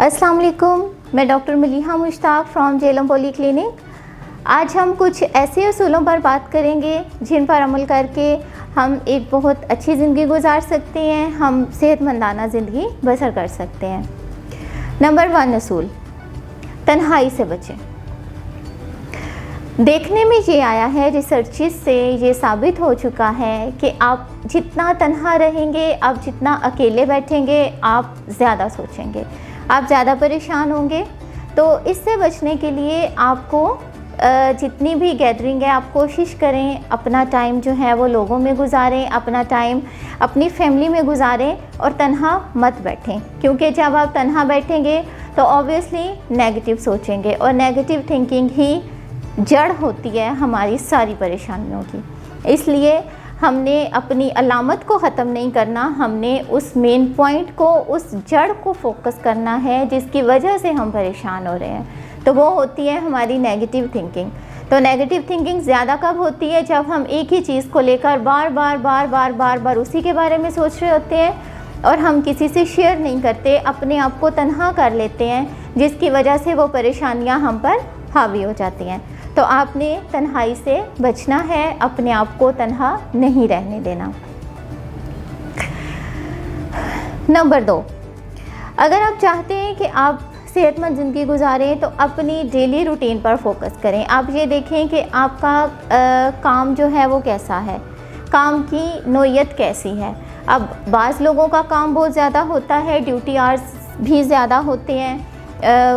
अस्सलाम वालेकुम, मैं doctor Maleeha Mushtaq from Jhelum poly clinic. आज हम कुछ ऐसे असूलों पर बात करेंगे जिन पर अमल करके हम एक बहुत अच्छी ज़िंदगी गुजार सकते हैं, हम सेहतमंदाना ज़िंदगी बसर कर सकते हैं। नंबर 1 असूल, तन्हाई से बचें। देखने में ये आया है, रिसर्चेस से ये साबित हो चुका है कि आप जितना तन्हा रहेंगे, आप जितना अकेले बैठेंगे, आप ज़्यादा सोचेंगे, आप ज़्यादा परेशान होंगे। तो इससे बचने के लिए आपको जितनी भी गैदरिंग है, आप कोशिश करें अपना टाइम जो है वो लोगों में गुजारें, अपना टाइम अपनी फैमिली में गुजारें और तन्हा मत बैठें, क्योंकि जब आप तन्हा बैठेंगे तो ऑब्वियसली नेगेटिव सोचेंगे और नेगेटिव थिंकिंग ही जड़ होती है हमारी सारी परेशानियों की। इसलिए हमने अपनी अलामत को ख़त्म नहीं करना, हमने उस मेन पॉइंट को, उस जड़ को फोकस करना है जिसकी वजह से हम परेशान हो रहे हैं। तो वो होती है हमारी नेगेटिव थिंकिंग। तो नेगेटिव थिंकिंग ज़्यादा कब होती है? जब हम एक ही चीज़ को लेकर बार बार उसी के बारे में सोच रहे होते हैं और हम किसी से शेयर नहीं करते, अपने आप को तन्हा कर लेते हैं, जिसकी वजह से वो परेशानियां हम पर हावी हो जाती हैं। तो आपने तन्हाई से बचना है, अपने आप को तन्हा नहीं रहने देना। नंबर 2, अगर आप चाहते हैं कि आप सेहतमंद ज़िंदगी गुजारें तो अपनी डेली रूटीन पर फोकस करें। आप ये देखें कि आपका काम जो है वो कैसा है, काम की नोयत कैसी है। अब बाज़ लोगों का काम बहुत ज़्यादा होता है, ड्यूटी आवर्स भी ज़्यादा होते हैं,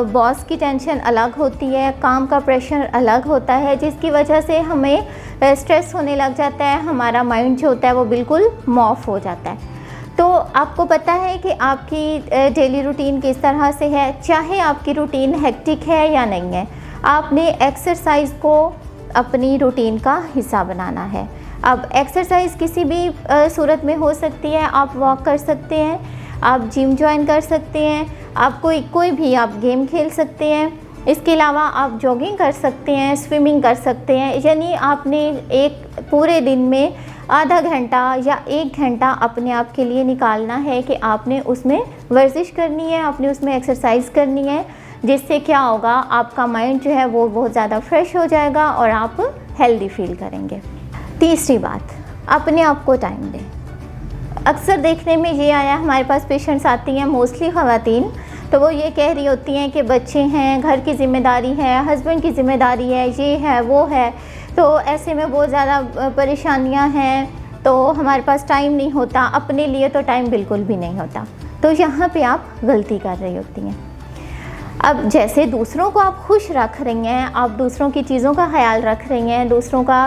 बॉस की टेंशन अलग होती है, काम का प्रेशर अलग होता है, जिसकी वजह से हमें स्ट्रेस होने लग जाता है, हमारा माइंड जो होता है वो बिल्कुल ऑफ हो जाता है। तो आपको पता है कि आपकी डेली रूटीन किस तरह से है, चाहे आपकी रूटीन हेक्टिक है या नहीं है, आपने एक्सरसाइज को अपनी रूटीन का हिस्सा बनाना है। अब एक्सरसाइज किसी भी सूरत में हो सकती है, आप वॉक कर सकते हैं, आप जिम ज्वाइन कर सकते हैं, आप कोई भी आप गेम खेल सकते हैं, इसके अलावा आप जॉगिंग कर सकते हैं, स्विमिंग कर सकते हैं। यानी आपने एक पूरे दिन में आधा घंटा या 1 घंटा अपने आप के लिए निकालना है कि आपने उसमें वर्जिश करनी है, आपने उसमें एक्सरसाइज करनी है, जिससे क्या होगा, आपका माइंड जो है वो बहुत ज़्यादा फ्रेश हो जाएगा और आप हेल्दी फील करेंगे। तीसरी बात, अपने आप को टाइम दें। अक्सर देखने में ये आया, हमारे पास पेशेंट्स आती हैं मोस्टली ख़वातीन, तो वो ये कह रही होती हैं कि बच्चे हैं, घर की ज़िम्मेदारी है, हस्बैंड की ज़िम्मेदारी है, ये है वो है, तो ऐसे में बहुत ज़्यादा परेशानियां हैं, तो हमारे पास टाइम नहीं होता, अपने लिए तो टाइम बिल्कुल भी नहीं होता। तो यहाँ पे आप गलती कर रही होती हैं। अब जैसे दूसरों को आप खुश रख रही हैं, आप दूसरों की चीज़ों का ख्याल रख रही हैं, दूसरों का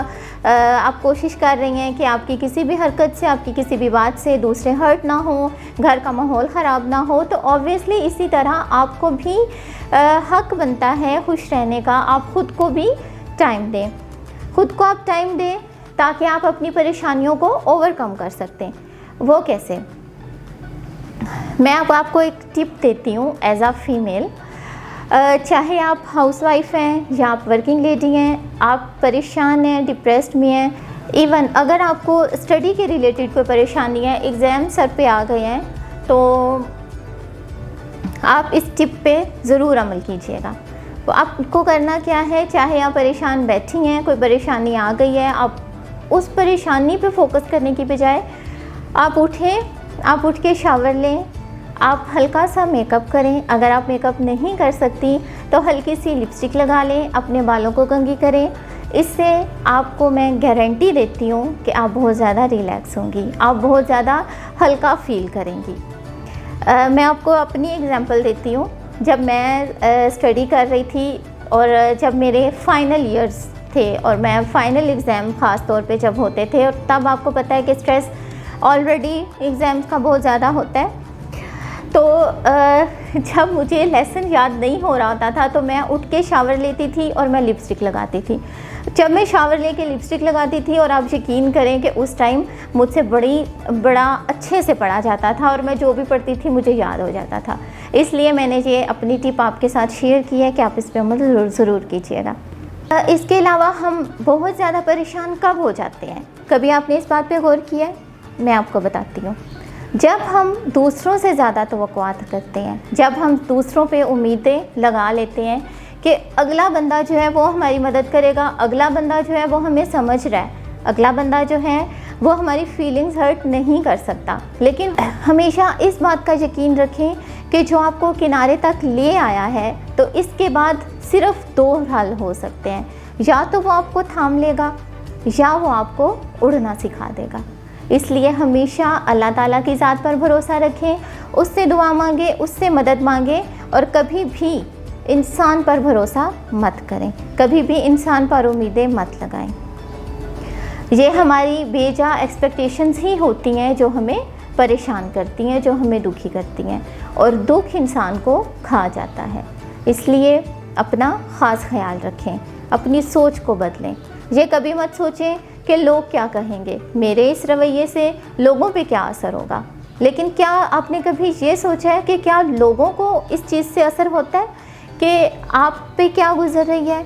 आप कोशिश कर रही हैं कि आपकी किसी भी हरकत से, आपकी किसी भी बात से दूसरे हर्ट ना हो, घर का माहौल ख़राब ना हो, तो ऑब्वियसली इसी तरह आपको भी हक बनता है खुश रहने का। आप ख़ुद को भी टाइम दें, ख़ुद को आप टाइम दें ताकि आप अपनी परेशानियों को ओवरकम कर सकते। वो कैसे? मैं आपको एक टिप देती हूँ एज आ फीमेल। चाहे आप हाउसवाइफ हैं या आप वर्किंग लेडी हैं, आप परेशान हैं, डिप्रेस्ड में हैं, इवन अगर आपको स्टडी के रिलेटेड कोई परेशानी है, एग्ज़ाम सर पे आ गए हैं, तो आप इस टिप पे ज़रूर अमल कीजिएगा। तो आपको करना क्या है, चाहे आप परेशान बैठी हैं, कोई परेशानी आ गई है, आप उस परेशानी पे फोकस करने की बजाय आप उठें, आप उठ के शावर लें, आप हल्का सा मेकअप करें। अगर आप मेकअप नहीं कर सकती तो हल्की सी लिपस्टिक लगा लें, अपने बालों को कंघी करें। इससे आपको मैं गारंटी देती हूँ कि आप बहुत ज़्यादा रिलैक्स होंगी, आप बहुत ज़्यादा हल्का फील करेंगी। मैं आपको अपनी एग्जांपल देती हूँ। जब मैं स्टडी कर रही थी और जब मेरे फाइनल ईयर्स थे और मैं फाइनल एग्ज़ाम ख़ास तौर पे जब होते थे, और तब आपको पता है कि स्ट्रेस ऑलरेडी एग्ज़ाम्स का बहुत ज़्यादा होता है। तो जब मुझे लेसन याद नहीं हो रहा होता था तो मैं उठ के शावर लेती थी और मैं लिपस्टिक लगाती थी। जब मैं शावर लेके लिपस्टिक लगाती थी, और आप यकीन करें कि उस टाइम मुझसे बड़ा अच्छे से पढ़ा जाता था और मैं जो भी पढ़ती थी मुझे याद हो जाता था। इसलिए मैंने ये अपनी टिप आपके साथ शेयर की है कि आप इस पर अमल ज़रूर कीजिएगा। इसके अलावा हम बहुत ज़्यादा परेशान कब हो जाते हैं? कभी आपने इस बात पे गौर किया है? मैं आपको बताती हूँ। जब हम दूसरों से ज़्यादा तवक्कुआत करते हैं, जब हम दूसरों पे उम्मीदें लगा लेते हैं कि अगला बंदा जो है वो हमारी मदद करेगा, अगला बंदा जो है वो हमें समझ रहा है, अगला बंदा जो है वो हमारी फीलिंग्स हर्ट नहीं कर सकता, लेकिन हमेशा इस बात का यकीन रखें कि जो आपको किनारे तक ले आया है तो इसके बाद सिर्फ दो हल हो सकते हैं, या तो वो आपको थाम लेगा या वो आपको उड़ना सिखा देगा। इसलिए हमेशा अल्लाह ताला की ज़ात पर भरोसा रखें, उससे दुआ मांगे, उससे मदद मांगे और कभी भी इंसान पर भरोसा मत करें, कभी भी इंसान पर उम्मीदें मत लगाएं। ये हमारी बेजा एक्सपेक्टेशंस ही होती हैं जो हमें परेशान करती हैं, जो हमें दुखी करती हैं, और दुख इंसान को खा जाता है। इसलिए अपना ख़ास ख्याल रखें, अपनी सोच को बदलें। ये कभी मत सोचें कि लोग क्या कहेंगे, मेरे इस रवैये से लोगों पे क्या असर होगा, लेकिन क्या आपने कभी ये सोचा है कि क्या लोगों को इस चीज़ से असर होता है कि आप पे क्या गुजर रही है।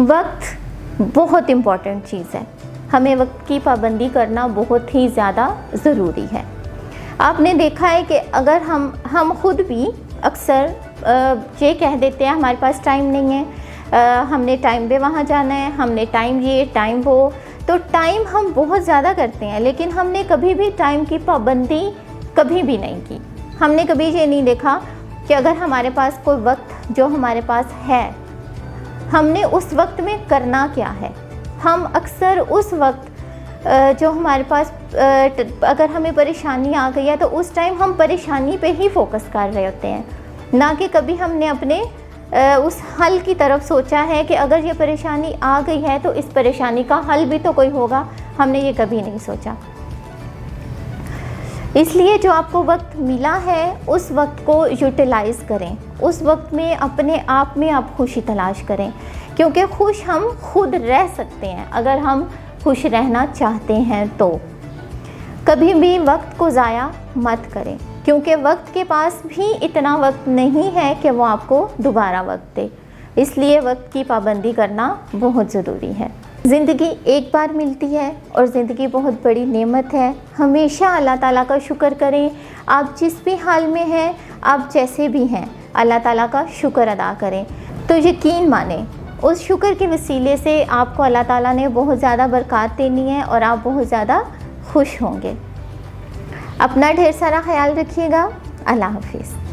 वक्त बहुत इम्पॉर्टेंट चीज़ है, हमें वक्त की पाबंदी करना बहुत ही ज़्यादा ज़रूरी है। आपने देखा है कि अगर हम खुद भी अक्सर ये कह देते हैं हमारे पास टाइम नहीं है, हमने टाइम पे वहाँ जाना है, हमने टाइम ये टाइम वो, तो टाइम हम बहुत ज़्यादा करते हैं, लेकिन हमने कभी भी टाइम की पाबंदी कभी भी नहीं की। हमने कभी ये नहीं देखा कि अगर हमारे पास कोई वक्त जो हमारे पास है, हमने उस वक्त में करना क्या है। हम अक्सर उस वक्त जो हमारे पास अगर हमें परेशानी आ गई है तो उस टाइम हम परेशानी पे ही फोकस कर रहे होते हैं, ना कि कभी हमने अपने उस हल की तरफ सोचा है कि अगर ये परेशानी आ गई है तो इस परेशानी का हल भी तो कोई होगा। हमने ये कभी नहीं सोचा। इसलिए जो आपको वक्त मिला है उस वक्त को यूटिलाइज़ करें, उस वक्त में अपने आप में आप खुशी तलाश करें, क्योंकि खुश हम खुद रह सकते हैं अगर हम खुश रहना चाहते हैं। तो कभी भी वक्त को ज़ाया मत करें, क्योंकि वक्त के पास भी इतना वक्त नहीं है कि वो आपको दोबारा वक्त दे। इसलिए वक्त की पाबंदी करना बहुत ज़रूरी है। ज़िंदगी एक बार मिलती है और ज़िंदगी बहुत बड़ी नेमत है। हमेशा अल्लाह ताला का शुक्र करें। आप जिस भी हाल में हैं, आप जैसे भी हैं, अल्लाह ताला का शुक्र अदा करें। तो यकीन माने उस शुक्र के वसीले से आपको अल्लाह ताला ने बहुत ज़्यादा बरकत देनी है और आप बहुत ज़्यादा खुश होंगे। अपना ढेर सारा ख्याल रखिएगा। अल्लाह हाफिज़।